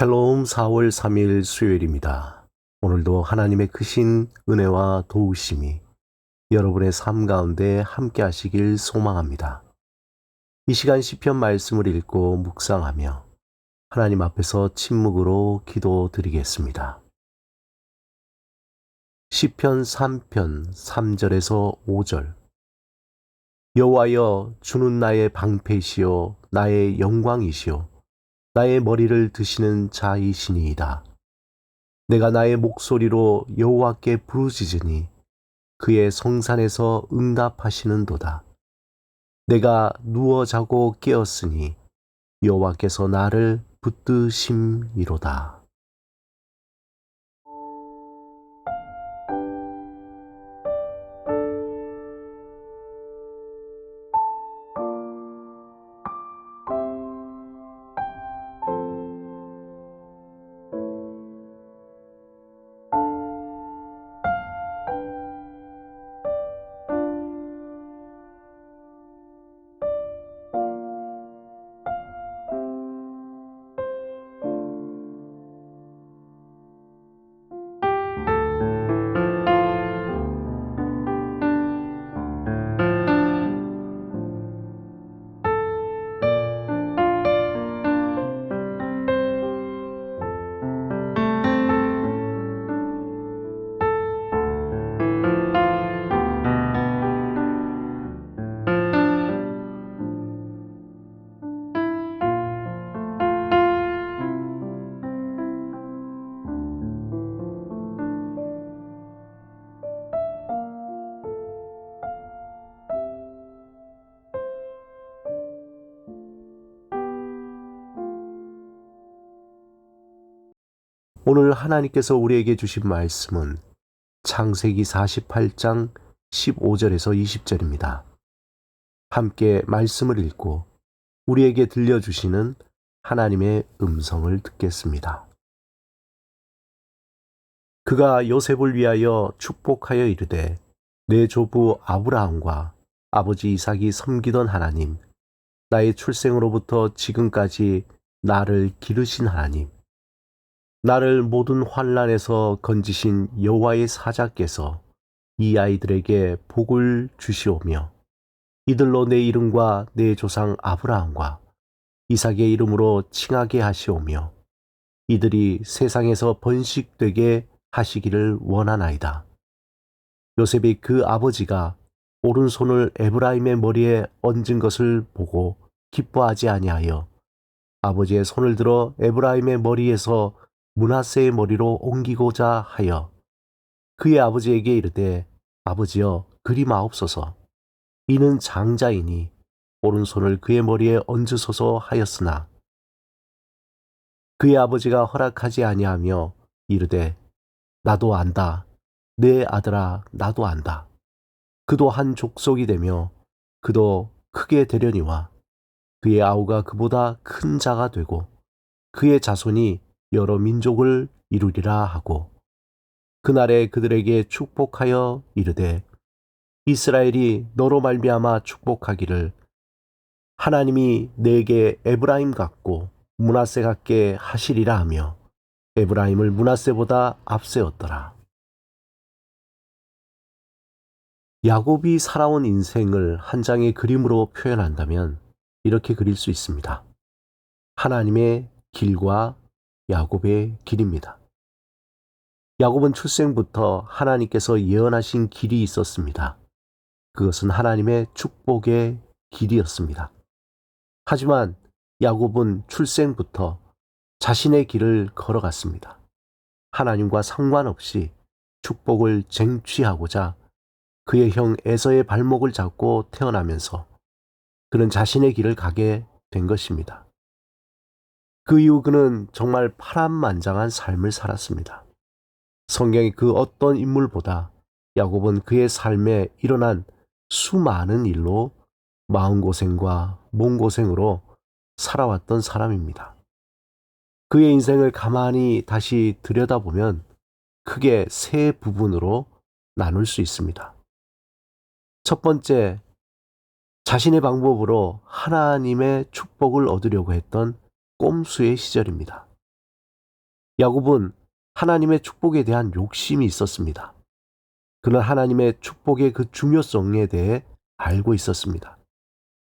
샬롬 4월 3일 수요일입니다. 오늘도 하나님의 크신 은혜와 도우심이 여러분의 삶 가운데 함께 하시길 소망합니다. 이 시간 시편 말씀을 읽고 묵상하며 하나님 앞에서 침묵으로 기도드리겠습니다. 시편 3편 3절에서 5절. 여호와여, 주는 나의 방패시요 나의 영광이시요 나의 머리를 드시는 자이시니이다. 내가 나의 목소리로 여호와께 부르짖으니 그의 성산에서 응답하시는도다. 내가 누워 자고 깨었으니 여호와께서 나를 붙드심이로다. 오늘 하나님께서 우리에게 주신 말씀은 창세기 48장 15절에서 20절입니다. 함께 말씀을 읽고 우리에게 들려주시는 하나님의 음성을 듣겠습니다. 그가 요셉을 위하여 축복하여 이르되 내 조부 아브라함과 아버지 이삭이 섬기던 하나님, 나의 출생으로부터 지금까지 나를 기르신 하나님, 나를 모든 환난에서 건지신 여호와의 사자께서 이 아이들에게 복을 주시오며 이들로 내 이름과 내 조상 아브라함과 이삭의 이름으로 칭하게 하시오며 이들이 세상에서 번식되게 하시기를 원하나이다. 요셉이 그 아버지가 오른손을 에브라임의 머리에 얹은 것을 보고 기뻐하지 아니하여 아버지의 손을 들어 에브라임의 머리에서 므낫세의 머리로 옮기고자 하여 그의 아버지에게 이르되 아버지여 그리 마옵소서. 이는 장자이니 오른손을 그의 머리에 얹으소서 하였으나 그의 아버지가 허락하지 아니하며 이르되 나도 안다. 내 아들아 나도 안다. 그도 한 족속이 되며 그도 크게 되려니와 그의 아우가 그보다 큰 자가 되고 그의 자손이 여러 민족을 이루리라 하고 그날에 그들에게 축복하여 이르되 이스라엘이 너로 말미암아 축복하기를 하나님이 내게 에브라임 같고 므낫세 같게 하시리라 하며 에브라임을 므낫세보다 앞세웠더라. 야곱이 살아온 인생을 한 장의 그림으로 표현한다면 이렇게 그릴 수 있습니다. 하나님의 길과 야곱의 길입니다. 야곱은 출생부터 하나님께서 예언하신 길이 있었습니다. 그것은 하나님의 축복의 길이었습니다. 하지만 야곱은 출생부터 자신의 길을 걸어갔습니다. 하나님과 상관없이 축복을 쟁취하고자 그의 형 에서의 발목을 잡고 태어나면서 그는 자신의 길을 가게 된 것입니다. 그 이후 그는 정말 파란만장한 삶을 살았습니다. 성경의 그 어떤 인물보다 야곱은 그의 삶에 일어난 수많은 일로 마음고생과 몸고생으로 살아왔던 사람입니다. 그의 인생을 가만히 다시 들여다보면 크게 세 부분으로 나눌 수 있습니다. 첫 번째, 자신의 방법으로 하나님의 축복을 얻으려고 했던 꼼수의 시절입니다. 야곱은 하나님의 축복에 대한 욕심이 있었습니다. 그는 하나님의 축복의 그 중요성에 대해 알고 있었습니다.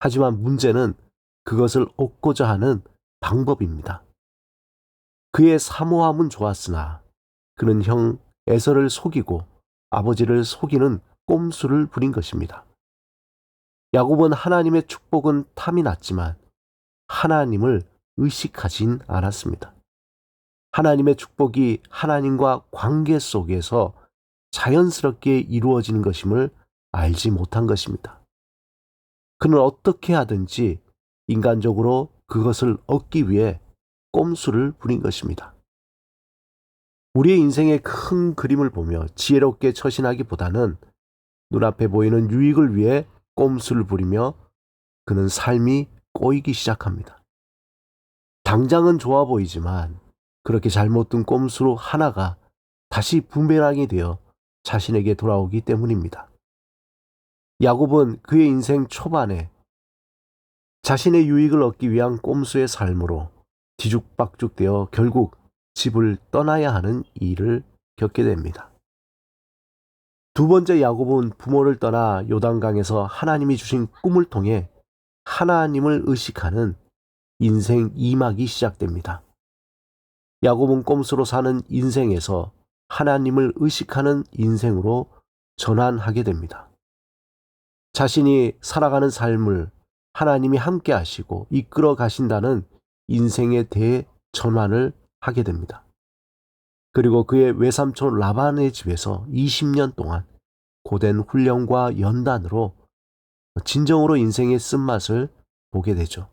하지만 문제는 그것을 얻고자 하는 방법입니다. 그의 사모함은 좋았으나 그는 형 에서를 속이고 아버지를 속이는 꼼수를 부린 것입니다. 야곱은 하나님의 축복은 탐이 났지만 하나님을 의식하진 않았습니다. 하나님의 축복이 하나님과 관계 속에서 자연스럽게 이루어지는 것임을 알지 못한 것입니다. 그는 어떻게 하든지 인간적으로 그것을 얻기 위해 꼼수를 부린 것입니다. 우리의 인생의 큰 그림을 보며 지혜롭게 처신하기보다는 눈앞에 보이는 유익을 위해 꼼수를 부리며 그는 삶이 꼬이기 시작합니다. 당장은 좋아 보이지만 그렇게 잘못 든 꼼수로 하나가 다시 부메랑이 되어 자신에게 돌아오기 때문입니다. 야곱은 그의 인생 초반에 자신의 유익을 얻기 위한 꼼수의 삶으로 뒤죽박죽되어 결국 집을 떠나야 하는 일을 겪게 됩니다. 두 번째 야곱은 부모를 떠나 요단강에서 하나님이 주신 꿈을 통해 하나님을 의식하는 인생 2막이 시작됩니다. 야곱은 꼼수로 사는 인생에서 하나님을 의식하는 인생으로 전환하게 됩니다. 자신이 살아가는 삶을 하나님이 함께 하시고 이끌어 가신다는 인생에 대해 전환을 하게 됩니다. 그리고 그의 외삼촌 라반의 집에서 20년 동안 고된 훈련과 연단으로 진정으로 인생의 쓴맛을 보게 되죠.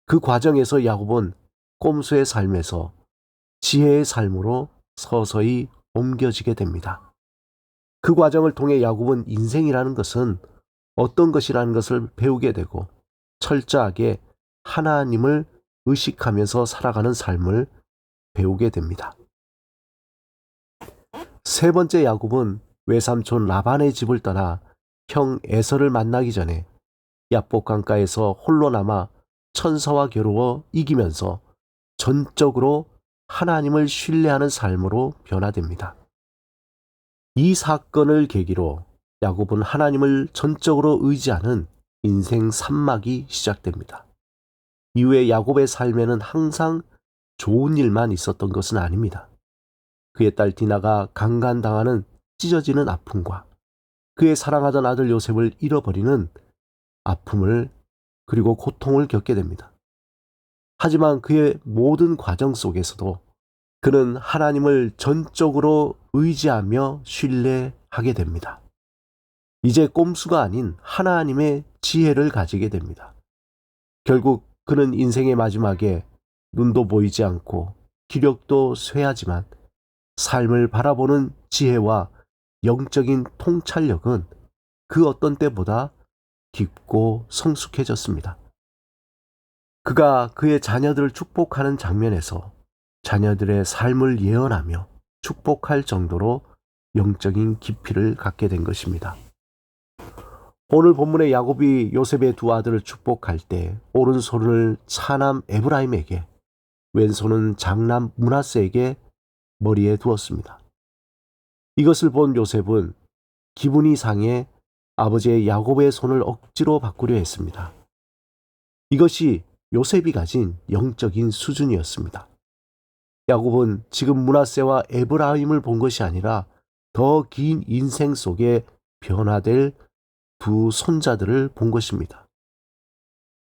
그 과정에서 야곱은 꼼수의 삶에서 지혜의 삶으로 서서히 옮겨지게 됩니다. 그 과정을 통해 야곱은 인생이라는 것은 어떤 것이라는 것을 배우게 되고 철저하게 하나님을 의식하면서 살아가는 삶을 배우게 됩니다. 세 번째 야곱은 외삼촌 라반의 집을 떠나 형 에서를 만나기 전에 야복 강가에서 홀로 남아 천사와 겨루어 이기면서 전적으로 하나님을 신뢰하는 삶으로 변화됩니다. 이 사건을 계기로 야곱은 하나님을 전적으로 의지하는 인생 3막이 시작됩니다. 이후에 야곱의 삶에는 항상 좋은 일만 있었던 것은 아닙니다. 그의 딸 디나가 강간당하는 찢어지는 아픔과 그의 사랑하던 아들 요셉을 잃어버리는 아픔을 그리고 고통을 겪게 됩니다. 하지만 그의 모든 과정 속에서도 그는 하나님을 전적으로 의지하며 신뢰하게 됩니다. 이제 꼼수가 아닌 하나님의 지혜를 가지게 됩니다. 결국 그는 인생의 마지막에 눈도 보이지 않고 기력도 쇠하지만 삶을 바라보는 지혜와 영적인 통찰력은 그 어떤 때보다 깊고 성숙해졌습니다. 그가 그의 자녀들을 축복하는 장면에서 자녀들의 삶을 예언하며 축복할 정도로 영적인 깊이를 갖게 된 것입니다. 오늘 본문의 야곱이 요셉의 두 아들을 축복할 때 오른손을 차남 에브라임에게 왼손은 장남 므낫세에게 머리에 두었습니다. 이것을 본 요셉은 기분이 상해 아버지의 야곱의 손을 억지로 바꾸려 했습니다. 이것이 요셉이 가진 영적인 수준이었습니다. 야곱은 지금 므낫세와 에브라임을 본 것이 아니라 더 긴 인생 속에 변화될 두 손자들을 본 것입니다.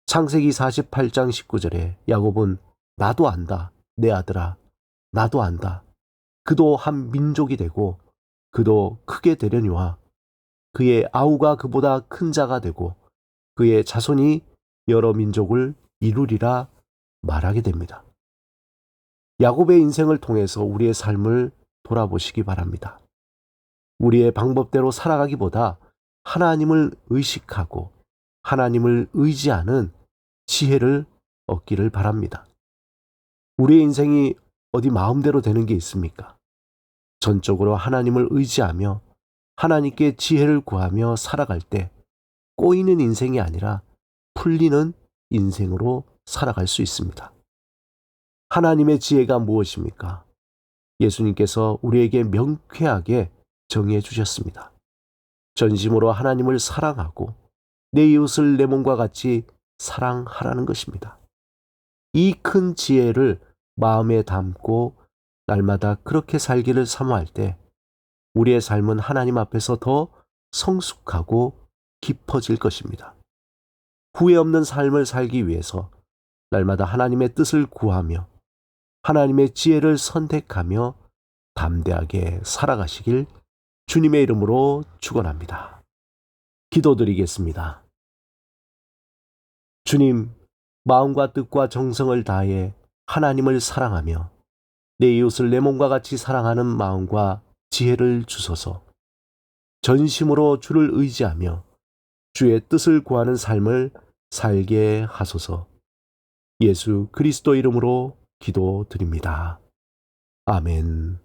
창세기 48장 19절에 야곱은 나도 안다, 내 아들아, 나도 안다. 그도 한 민족이 되고 그도 크게 되려니와 그의 아우가 그보다 큰 자가 되고 그의 자손이 여러 민족을 이루리라 말하게 됩니다. 야곱의 인생을 통해서 우리의 삶을 돌아보시기 바랍니다. 우리의 방법대로 살아가기보다 하나님을 의식하고 하나님을 의지하는 지혜를 얻기를 바랍니다. 우리의 인생이 어디 마음대로 되는 게 있습니까? 전적으로 하나님을 의지하며 하나님께 지혜를 구하며 살아갈 때 꼬이는 인생이 아니라 풀리는 인생으로 살아갈 수 있습니다. 하나님의 지혜가 무엇입니까? 예수님께서 우리에게 명쾌하게 정해 주셨습니다. 전심으로 하나님을 사랑하고 내 이웃을 내 몸과 같이 사랑하라는 것입니다. 이 큰 지혜를 마음에 담고 날마다 그렇게 살기를 사모할 때 우리의 삶은 하나님 앞에서 더 성숙하고 깊어질 것입니다. 후회 없는 삶을 살기 위해서 날마다 하나님의 뜻을 구하며 하나님의 지혜를 선택하며 담대하게 살아가시길 주님의 이름으로 축원합니다. 기도드리겠습니다. 주님, 마음과 뜻과 정성을 다해 하나님을 사랑하며 내 이웃을 내 몸과 같이 사랑하는 마음과 지혜를 주소서. 전심으로 주를 의지하며 주의 뜻을 구하는 삶을 살게 하소서. 예수 그리스도 이름으로 기도드립니다. 아멘.